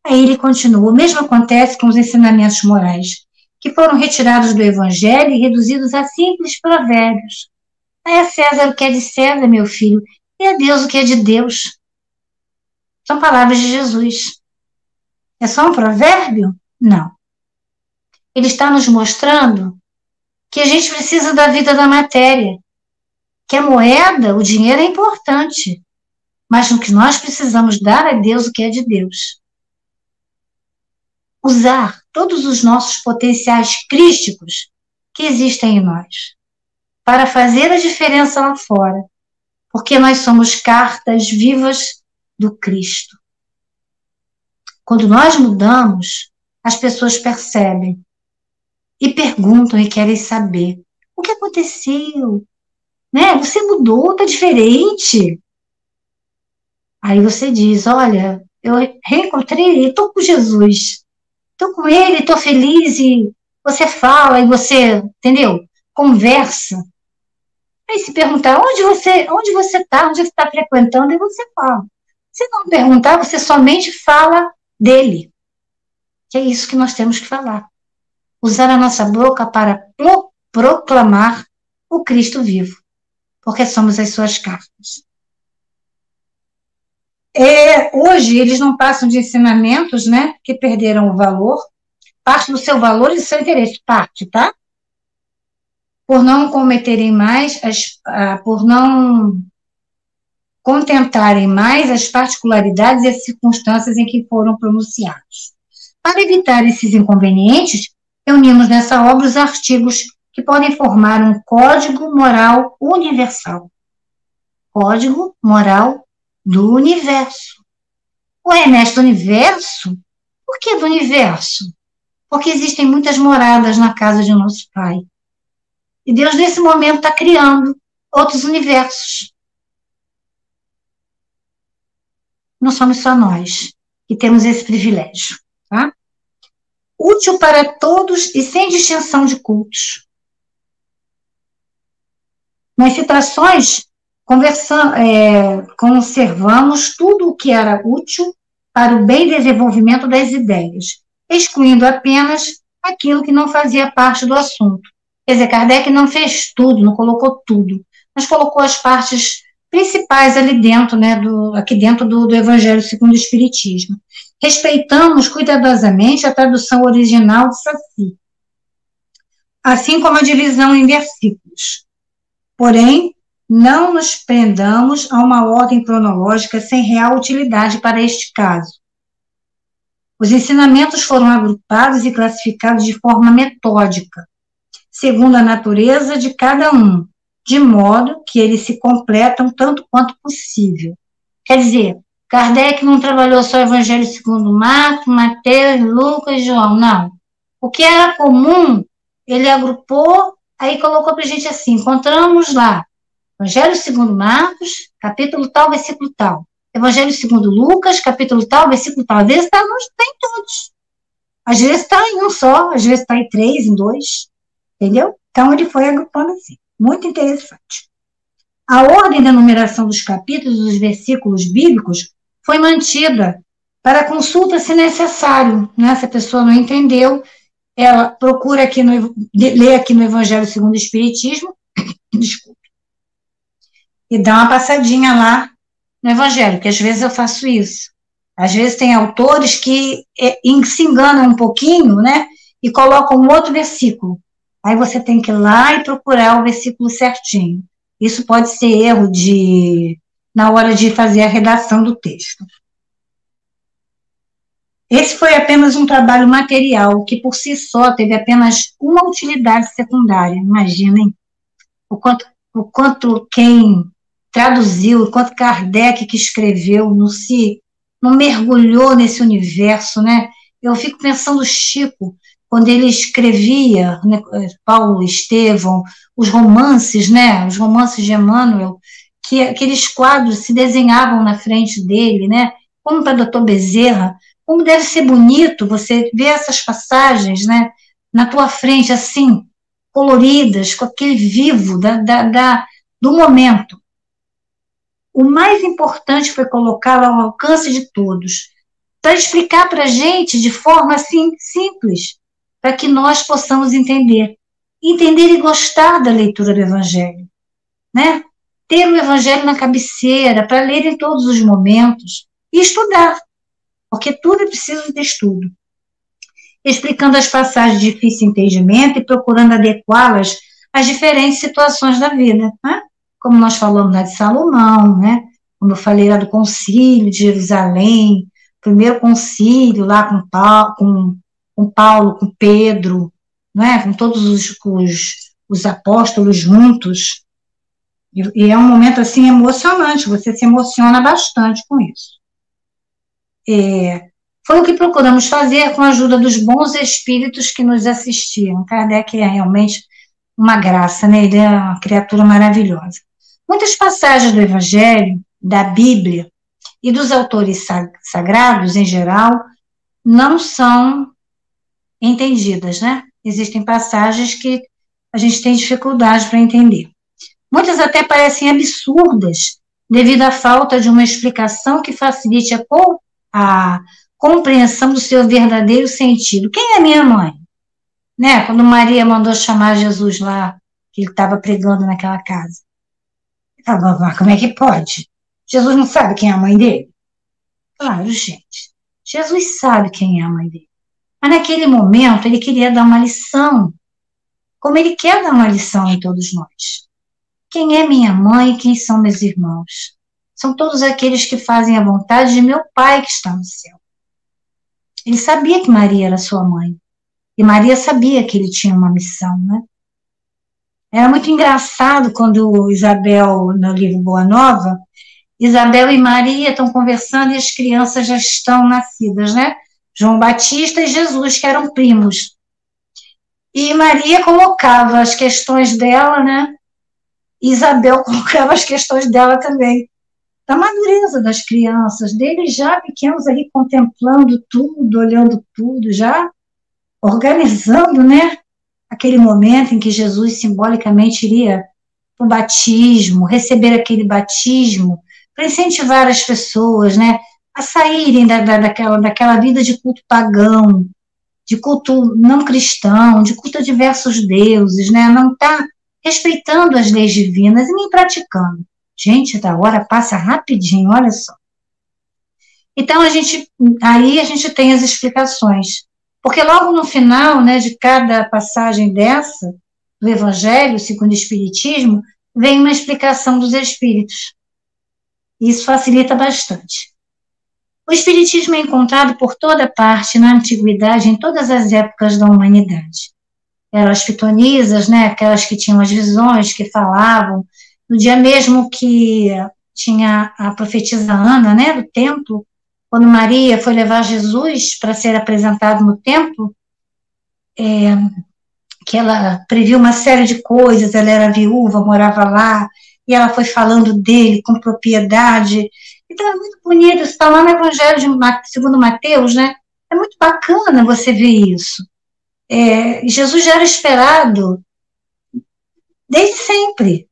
Aí ele continua. O mesmo acontece com os ensinamentos morais, que foram retirados do Evangelho e reduzidos a simples provérbios. Aí a César o que é de César, meu filho, e a Deus o que é de Deus. São palavras de Jesus. É só um provérbio? Não. Ele está nos mostrando que a gente precisa da vida da matéria, que a moeda, o dinheiro é importante, mas o que nós precisamos dar a Deus o que é de Deus. Usar todos os nossos potenciais crísticos que existem em nós, para fazer a diferença lá fora, porque nós somos cartas vivas do Cristo. Quando nós mudamos, as pessoas percebem e perguntam e querem saber o que aconteceu, né? Você mudou, está diferente. Aí você diz, olha, eu reencontrei, estou com Jesus, estou com ele, estou feliz, e você fala, e você, entendeu? Conversa. Aí se perguntar, onde você está, onde você está frequentando, e você fala. Se não perguntar, você somente fala dele. Que é isso que nós temos que falar. Usar a nossa boca para proclamar o Cristo vivo, porque somos as suas cartas. Hoje, eles não passam de ensinamentos, né, que perderam o valor, parte do seu valor e do seu interesse, parte, tá? Por não cometerem mais, por não contentarem mais as particularidades e as circunstâncias em que foram pronunciados. Para evitar esses inconvenientes, reunimos nessa obra os artigos que podem formar um código moral universal. Código moral do universo. Ué, mestre, do universo? Por que do universo? Porque existem muitas moradas na casa de nosso Pai. E Deus, nesse momento, está criando outros universos. Não somos só nós que temos esse privilégio, tá? Útil para todos e sem distinção de cultos. Nas citações, conservamos tudo o que era útil para o bem desenvolvimento das ideias, excluindo apenas aquilo que não fazia parte do assunto. Quer dizer, Kardec não fez tudo, não colocou tudo, mas colocou as partes principais ali dentro, né, aqui dentro do Evangelho segundo o Espiritismo. Respeitamos cuidadosamente a tradução original de Saci, assim como a divisão em versículos. Porém, não nos prendamos a uma ordem cronológica sem real utilidade para este caso. Os ensinamentos foram agrupados e classificados de forma metódica, segundo a natureza de cada um, de modo que eles se completam tanto quanto possível. Quer dizer, Kardec não trabalhou só o Evangelho segundo Marcos, Mateus, Lucas e João, não. O que era comum, ele agrupou, aí colocou para a gente assim, encontramos lá, Evangelho segundo Marcos, capítulo tal, versículo tal. Evangelho segundo Lucas, capítulo tal, versículo tal. Às vezes está em todos. Às vezes está em um só, às vezes está em 3, em 2. Entendeu? Então ele foi agrupando assim. Muito interessante. A ordem da numeração dos capítulos dos versículos bíblicos foi mantida para consulta se necessário, né? Se a pessoa não entendeu, ela procura aqui lê aqui no Evangelho segundo o Espiritismo, desculpa, e dá uma passadinha lá no Evangelho, que às vezes eu faço isso. Às vezes tem autores que se enganam um pouquinho, né, e colocam um outro versículo. Aí você tem que ir lá e procurar o versículo certinho. Isso pode ser erro na hora de fazer a redação do texto. Esse foi apenas um trabalho material, que por si só teve apenas uma utilidade secundária. Imaginem o quanto quem traduziu, o quanto Kardec que escreveu não mergulhou nesse universo, né? Eu fico pensando o Chico, quando ele escrevia, né, Paulo Estevão, os romances, né? Os romances de Emmanuel, que aqueles quadros se desenhavam na frente dele, né? Como para Dr. Bezerra, como deve ser bonito você ver essas passagens, né? Na tua frente, assim, coloridas, com aquele vivo do momento. O mais importante foi colocá-lo ao alcance de todos, para explicar para a gente de forma assim simples, para que nós possamos entender e gostar da leitura do Evangelho, né? Ter o Evangelho na cabeceira, para ler em todos os momentos e estudar, porque tudo é preciso de estudo. Explicando as passagens de difícil entendimento e procurando adequá-las às diferentes situações da vida, né? Como nós falamos lá de Salomão, né? Como eu falei lá do concílio de Jerusalém, primeiro concílio lá com Paulo, com Pedro, né? Com todos os apóstolos juntos. E é um momento assim emocionante, você se emociona bastante com isso. Foi o que procuramos fazer com a ajuda dos bons espíritos que nos assistiam. Kardec é realmente uma graça, né? Ele é uma criatura maravilhosa. Muitas passagens do Evangelho, da Bíblia e dos autores sagrados, em geral, não são entendidas, né? Existem passagens que a gente tem dificuldade para entender. Muitas até parecem absurdas, devido à falta de uma explicação que facilite a compreensão do seu verdadeiro sentido. Quem é minha mãe? Né? Quando Maria mandou chamar Jesus lá, que ele estava pregando naquela casa. Mas como é que pode? Jesus não sabe quem é a mãe dele? Claro, gente. Jesus sabe quem é a mãe dele. Mas naquele momento ele queria dar uma lição, como ele quer dar uma lição em todos nós. Quem é minha mãe e quem são meus irmãos? São todos aqueles que fazem a vontade de meu Pai que está no céu. Ele sabia que Maria era sua mãe. E Maria sabia que ele tinha uma missão, né? Era muito engraçado quando Isabel, no livro Boa Nova, Isabel e Maria estão conversando e as crianças já estão nascidas, né? João Batista e Jesus, que eram primos. E Maria colocava as questões dela, né? E Isabel colocava as questões dela também. Da madureza das crianças, deles já pequenos ali contemplando tudo, olhando tudo, já organizando, né? Aquele momento em que Jesus simbolicamente iria para o batismo, receber aquele batismo, para incentivar as pessoas, né? A saírem daquela vida de culto pagão, de culto não cristão, de culto a diversos deuses, né? Não está respeitando as leis divinas e nem praticando. Gente, da hora passa rapidinho, olha só. Então, aí a gente tem as explicações. Porque logo no final, né, de cada passagem dessa, do Evangelho, segundo o Espiritismo, vem uma explicação dos Espíritos. Isso facilita bastante. O Espiritismo é encontrado por toda parte, na Antiguidade, em todas as épocas da humanidade. Eram as pitonisas, né, aquelas que tinham as visões, que falavam. No dia mesmo que tinha a profetisa Ana, né, do templo, quando Maria foi levar Jesus para ser apresentado no templo, que ela previu uma série de coisas, ela era viúva, morava lá, e ela foi falando dele com propriedade. Então é muito bonito, isso está lá no Evangelho segundo Mateus, né? É muito bacana você ver isso. Jesus já era esperado desde sempre.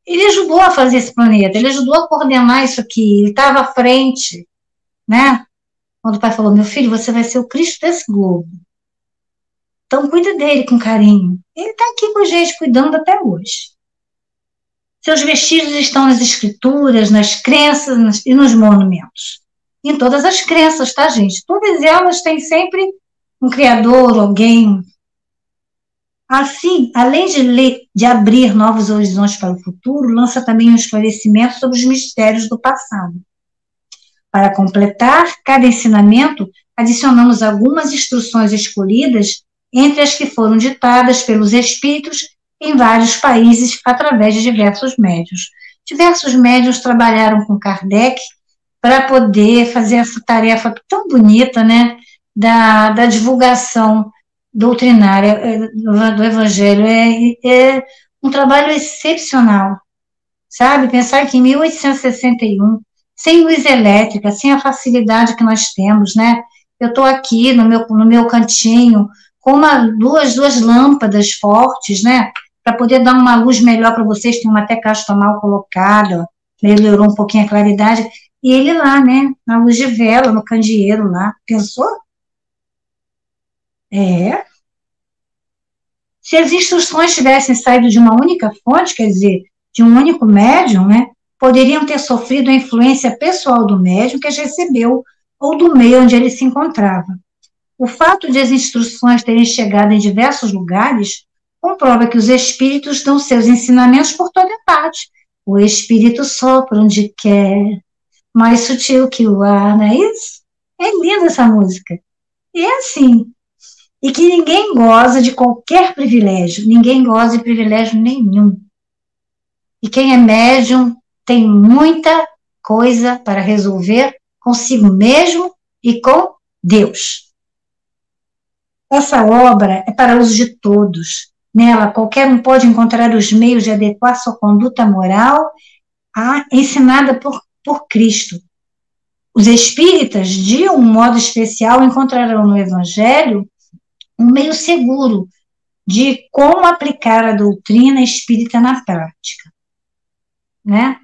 Ele ajudou a fazer esse planeta, ele ajudou a coordenar isso aqui, ele estava à frente, né? Quando o pai falou, meu filho, você vai ser o Cristo desse globo. Então, cuida dele com carinho. Ele está aqui com a gente, cuidando até hoje. Seus vestígios estão nas escrituras, nas crenças e nos monumentos. Em todas as crenças, tá, gente? Todas elas têm sempre um criador, alguém. Assim, além de abrir novos horizontes para o futuro, lança também um esclarecimento sobre os mistérios do passado. Para completar cada ensinamento, adicionamos algumas instruções escolhidas entre as que foram ditadas pelos espíritos em vários países através de diversos médiuns. Diversos médiuns trabalharam com Kardec para poder fazer essa tarefa tão bonita, né, da divulgação doutrinária do Evangelho. É um trabalho excepcional, sabe? Pensar que em 1861, sem luz elétrica, sem a facilidade que nós temos, né? Eu estou aqui no meu cantinho com duas lâmpadas fortes, né? Para poder dar uma luz melhor para vocês, tem uma até caixa mal colocada, melhorou um pouquinho a claridade, e ele lá, né? Na luz de vela, no candeeiro lá, pensou? Se as instruções tivessem saído de uma única fonte, quer dizer, de um único médium, né, poderiam ter sofrido a influência pessoal do médium que as recebeu, ou do meio onde ele se encontrava. O fato de as instruções terem chegado em diversos lugares comprova que os espíritos dão seus ensinamentos por toda parte. O espírito sopra onde quer, mais sutil que o ar, não é isso? É linda essa música. E é assim. E que ninguém goza de qualquer privilégio, ninguém goza de privilégio nenhum. E quem é médium tem muita coisa para resolver consigo mesmo e com Deus. Essa obra é para uso de todos. Nela, qualquer um pode encontrar os meios de adequar sua conduta moral ensinada por Cristo. Os espíritas, de um modo especial, encontrarão no Evangelho um meio seguro de como aplicar a doutrina espírita na prática, né?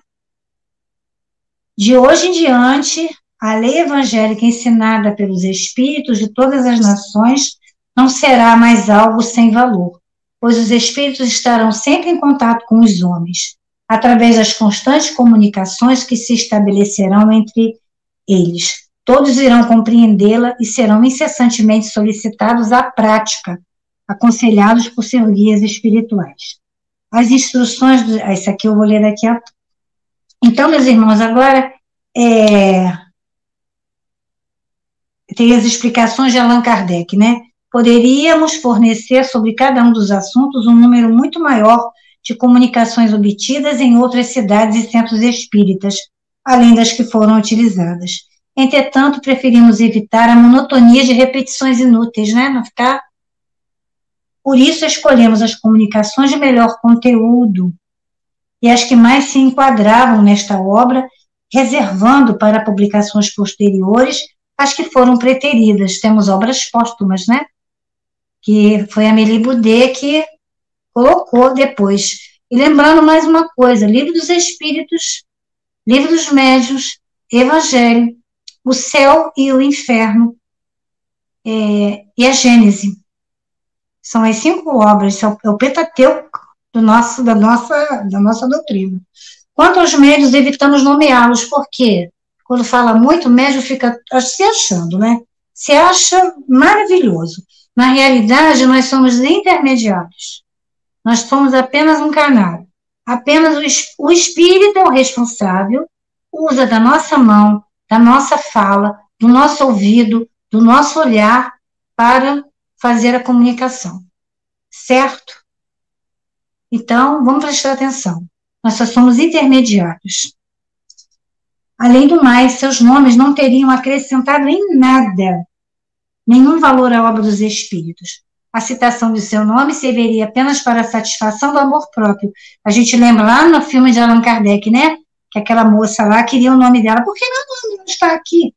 De hoje em diante, a lei evangélica ensinada pelos espíritos de todas as nações não será mais algo sem valor, pois os espíritos estarão sempre em contato com os homens, através das constantes comunicações que se estabelecerão entre eles. Todos irão compreendê-la e serão incessantemente solicitados à prática, aconselhados por seus guias espirituais. As instruções, isso aqui eu vou ler daqui a pouco. Então, meus irmãos, agora tem as explicações de Allan Kardec, né? Poderíamos fornecer sobre cada um dos assuntos um número muito maior de comunicações obtidas em outras cidades e centros espíritas, além das que foram utilizadas. Entretanto, preferimos evitar a monotonia de repetições inúteis, né? Não ficar. Por isso, escolhemos as comunicações de melhor conteúdo e as que mais se enquadravam nesta obra, reservando para publicações posteriores as que foram preteridas. Temos obras póstumas, né? Que foi a Amélie Boudet que colocou depois. E lembrando mais uma coisa, Livro dos Espíritos, Livro dos Médiuns, Evangelho, o Céu e o Inferno, e a Gênese. São as 5 obras, é o Pentateuco da nossa doutrina. Quanto aos médios, evitamos nomeá-los, porque quando fala muito, o médium fica se achando, né? Se acha maravilhoso. Na realidade, nós somos intermediários. Nós somos apenas um canal. Apenas o espírito é o responsável, usa da nossa mão, da nossa fala, do nosso ouvido, do nosso olhar para fazer a comunicação. Certo? Então, vamos prestar atenção. Nós só somos intermediários. Além do mais, seus nomes não teriam acrescentado em nada, nenhum valor à obra dos espíritos. A citação de seu nome serviria apenas para a satisfação do amor próprio. A gente lembra lá no filme de Allan Kardec, né? Que aquela moça lá queria o nome dela. Por que meu nome não está aqui?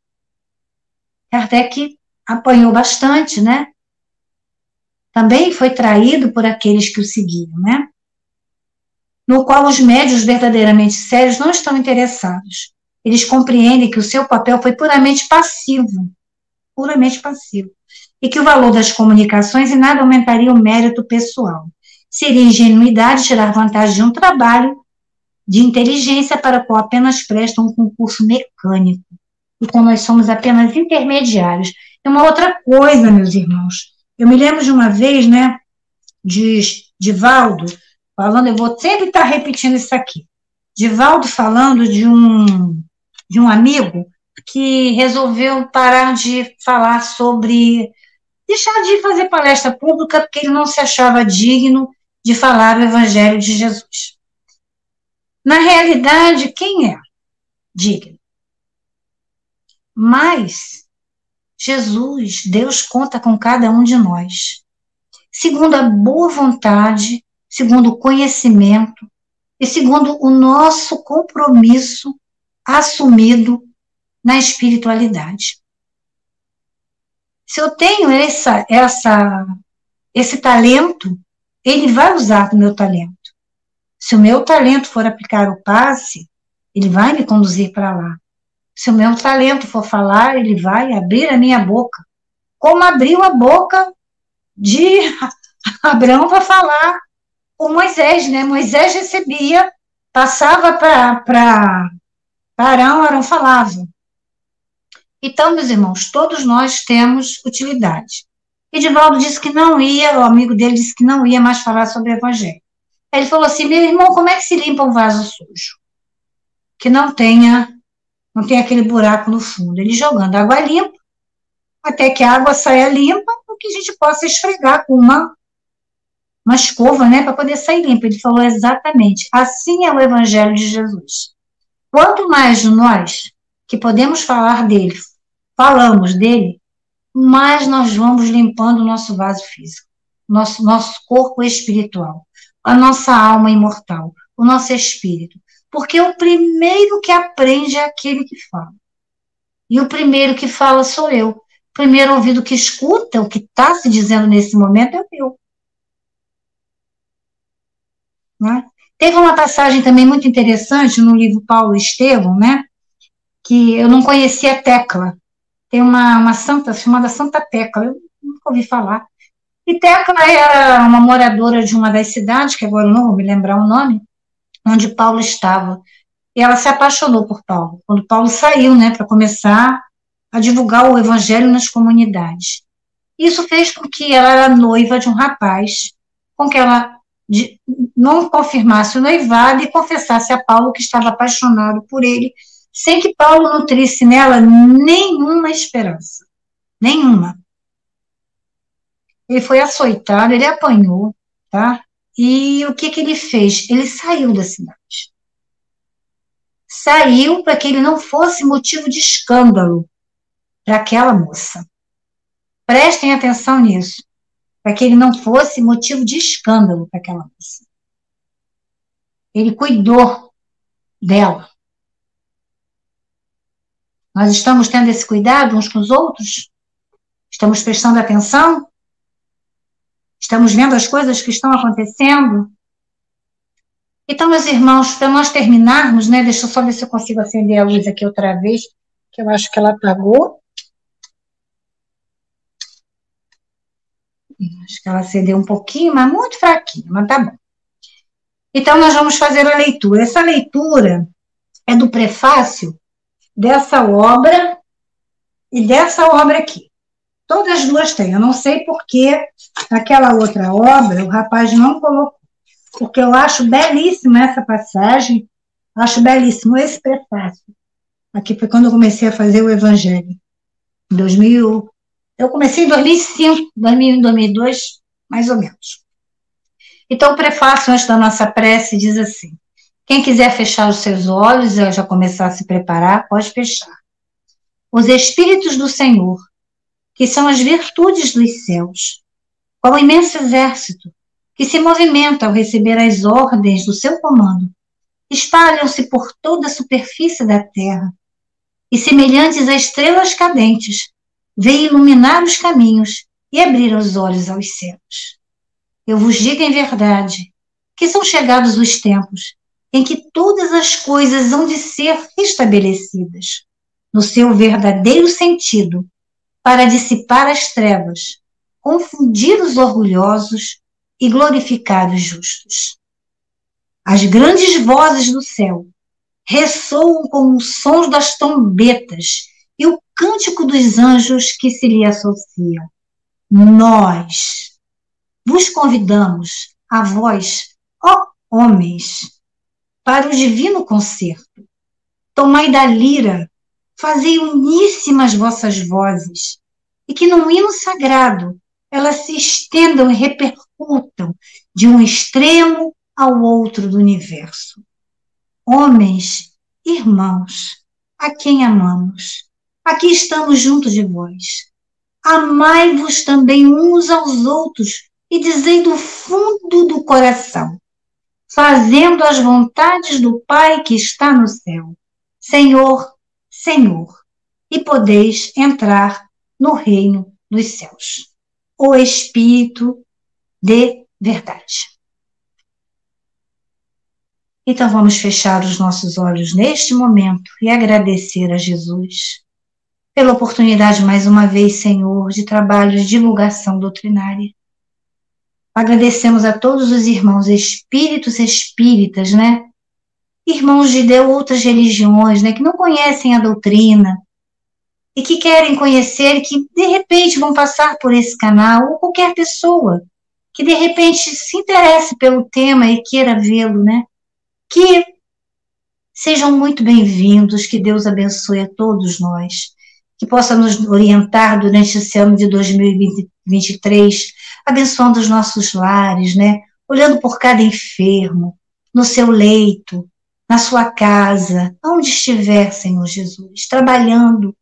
Kardec apanhou bastante, né? Também foi traído por aqueles que o seguiam, né? No qual os médios verdadeiramente sérios não estão interessados. Eles compreendem que o seu papel foi puramente passivo. Puramente passivo. e que o valor das comunicações em nada aumentaria o mérito pessoal. Seria ingenuidade tirar vantagem de um trabalho de inteligência para o qual apenas presta um concurso mecânico, e como nós somos apenas intermediários. E uma outra coisa, meus irmãos, eu me lembro de uma vez, né, de Valdo, falando, eu vou sempre estar repetindo isso aqui, de Valdo falando de um amigo que resolveu parar de falar sobre, deixar de fazer palestra pública porque ele não se achava digno de falar o Evangelho de Jesus. Na realidade, quem é digno? Mas Jesus, Deus conta com cada um de nós, segundo a boa vontade, segundo o conhecimento e segundo o nosso compromisso assumido na espiritualidade. Se eu tenho esse talento, ele vai usar o meu talento. Se o meu talento for aplicar o passe, ele vai me conduzir para lá. Se o meu talento for falar, ele vai abrir a minha boca, como abriu a boca de Abraão para falar com Moisés, né? Moisés recebia, passava para Arão, Arão falava. Então, meus irmãos, todos nós temos utilidade. Edivaldo disse que não ia, o amigo dele disse que não ia mais falar sobre o Evangelho. Ele falou assim, meu irmão, como é que se limpa um vaso sujo? Que não tenha aquele buraco no fundo. Ele jogando água limpa, até que a água saia limpa, para que a gente possa esfregar com uma escova, né, para poder sair limpa. Ele falou exatamente, assim é o Evangelho de Jesus. Quanto mais nós que podemos falar dele, falamos dele, mais nós vamos limpando o nosso vaso físico, nosso corpo espiritual, a nossa alma imortal, o nosso espírito. Porque o primeiro que aprende é aquele que fala. E o primeiro que fala sou eu. O primeiro ouvido que escuta o que está se dizendo nesse momento é o meu. Né? Teve uma passagem também muito interessante no livro Paulo Estevão, né? Que eu não conhecia a Tecla. Tem uma santa chamada Santa Tecla, eu nunca ouvi falar. E Tecla era uma moradora de uma das cidades, que agora eu não vou me lembrar o nome, onde Paulo estava. E ela se apaixonou por Paulo, quando Paulo saiu, né, para começar a divulgar o evangelho nas comunidades. Isso fez com que ela era noiva de um rapaz, com que ela não confirmasse o noivado e confessasse a Paulo que estava apaixonado por ele, sem que Paulo nutrisse nela nenhuma esperança. Nenhuma. Ele foi açoitado, ele apanhou, tá? E o que ele fez? Ele saiu da cidade. Saiu para que ele não fosse motivo de escândalo para aquela moça. Prestem atenção nisso. Para que ele não fosse motivo de escândalo para aquela moça. Ele cuidou dela. Nós estamos tendo esse cuidado uns com os outros? Estamos prestando atenção? Estamos vendo as coisas que estão acontecendo? Então, meus irmãos, para nós terminarmos, né, deixa eu só ver se eu consigo acender a luz aqui outra vez, que eu acho que ela apagou. Acho que ela acendeu um pouquinho, mas muito fraquinho, mas tá bom. Então, nós vamos fazer a leitura. Essa leitura é do prefácio dessa obra e dessa obra aqui. Todas as duas têm. Eu não sei porque aquela outra obra o rapaz não colocou, porque eu acho belíssima essa passagem, acho belíssimo esse prefácio. Aqui foi quando eu comecei a fazer o Evangelho. Em 2000, eu comecei em 2005, 2002, mais ou menos. Então, o prefácio antes da nossa prece diz assim: quem quiser fechar os seus olhos e já começar a se preparar, pode fechar. Os Espíritos do Senhor, que são as virtudes dos céus, como imenso exército, que se movimenta ao receber as ordens do seu comando, espalham-se por toda a superfície da terra, e semelhantes a estrelas cadentes, vêm iluminar os caminhos e abrir os olhos aos céus. Eu vos digo em verdade, que são chegados os tempos em que todas as coisas hão de ser restabelecidas, no seu verdadeiro sentido, para dissipar as trevas, confundir os orgulhosos e glorificar os justos. As grandes vozes do céu ressoam com os sons das trombetas e o cântico dos anjos que se lhe associam. Nós vos convidamos, a vós, ó homens, para o divino concerto. Tomai da lira, fazei uníssimas vossas vozes, e que num hino sagrado elas se estendam e repercutam de um extremo ao outro do universo. Homens, irmãos, a quem amamos, aqui estamos junto de vós. Amai-vos também uns aos outros e dizei do fundo do coração, fazendo as vontades do Pai que está no céu. Senhor, Senhor, e podeis entrar no reino dos céus. O Espírito de verdade. Então vamos fechar os nossos olhos neste momento e agradecer a Jesus pela oportunidade mais uma vez, Senhor, de trabalho de divulgação doutrinária. Agradecemos a todos os irmãos espíritos espíritas, né? Irmãos de outras religiões, né? Que não conhecem a doutrina e que querem conhecer, que de repente vão passar por esse canal, ou qualquer pessoa que de repente se interesse pelo tema e queira vê-lo, né? Que sejam muito bem-vindos, que Deus abençoe a todos nós, que possa nos orientar durante esse ano de 2023, abençoando os nossos lares, né? Olhando por cada enfermo, no seu leito, na sua casa, onde estiver, Senhor Jesus, trabalhando.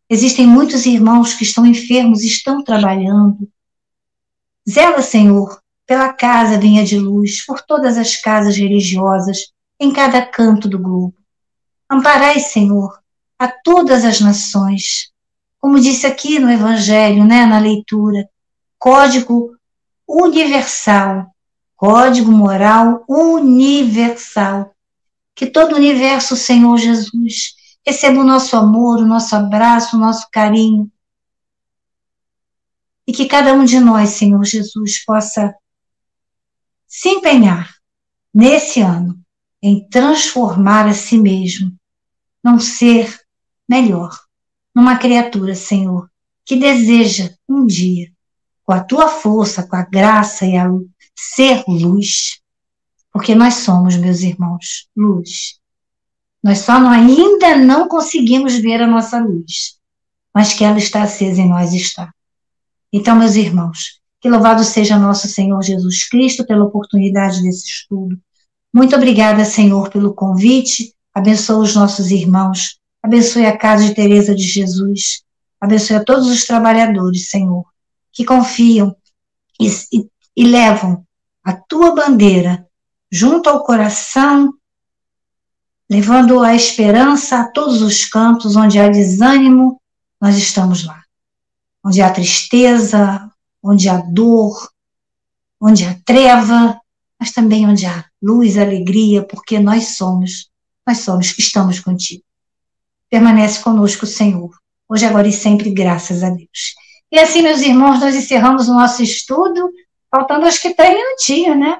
Existem muitos irmãos que estão enfermos e estão trabalhando. Zela, Senhor, pela casa Vinha de Luz, por todas as casas religiosas, em cada canto do globo. Amparai, Senhor, a todas as nações. Como disse aqui no Evangelho, né, na leitura, código universal, código moral universal. Que todo o universo, Senhor Jesus, receba o nosso amor, o nosso abraço, o nosso carinho. E que cada um de nós, Senhor Jesus, possa se empenhar nesse ano em transformar a si mesmo, num ser melhor, numa criatura, Senhor, que deseja um dia, com a tua força, com a graça e a luz, ser luz. Porque nós somos, meus irmãos, luz. Nós só ainda não conseguimos ver a nossa luz, mas que ela está acesa em nós está. Então, meus irmãos, que louvado seja nosso Senhor Jesus Cristo pela oportunidade desse estudo. Muito obrigada, Senhor, pelo convite. Abençoe os nossos irmãos. Abençoe a casa de Teresa de Jesus. Abençoe a todos os trabalhadores, Senhor, que confiam e levam a tua bandeira junto ao coração, levando a esperança a todos os cantos. Onde há desânimo, nós estamos lá. Onde há tristeza, onde há dor, onde há treva, mas também onde há luz, alegria, porque nós somos, estamos contigo. Permanece conosco, Senhor, hoje, agora e sempre, graças a Deus. E assim, meus irmãos, nós encerramos o nosso estudo, faltando acho que 3 minutinhos, né?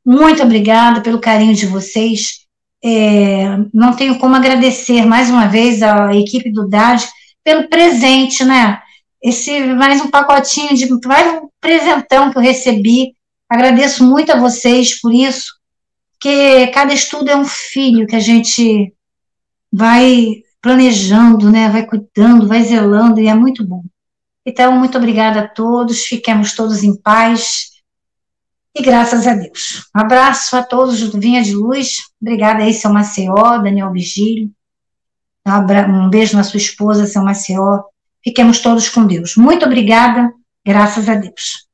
Muito obrigada pelo carinho de vocês. Não tenho como agradecer mais uma vez à equipe do DAD pelo presente, né? Mais um pacotinho mais um presentão que eu recebi. Agradeço muito a vocês por isso, porque cada estudo é um filho que a gente vai planejando, né? Vai cuidando, vai zelando, e é muito bom. Então, muito obrigada a todos, fiquemos todos em paz, e graças a Deus. Um abraço a todos do Vinha de Luz, obrigada aí, seu Maceió, Daniel Vigílio, um beijo na sua esposa, seu Maceió, fiquemos todos com Deus. Muito obrigada, graças a Deus.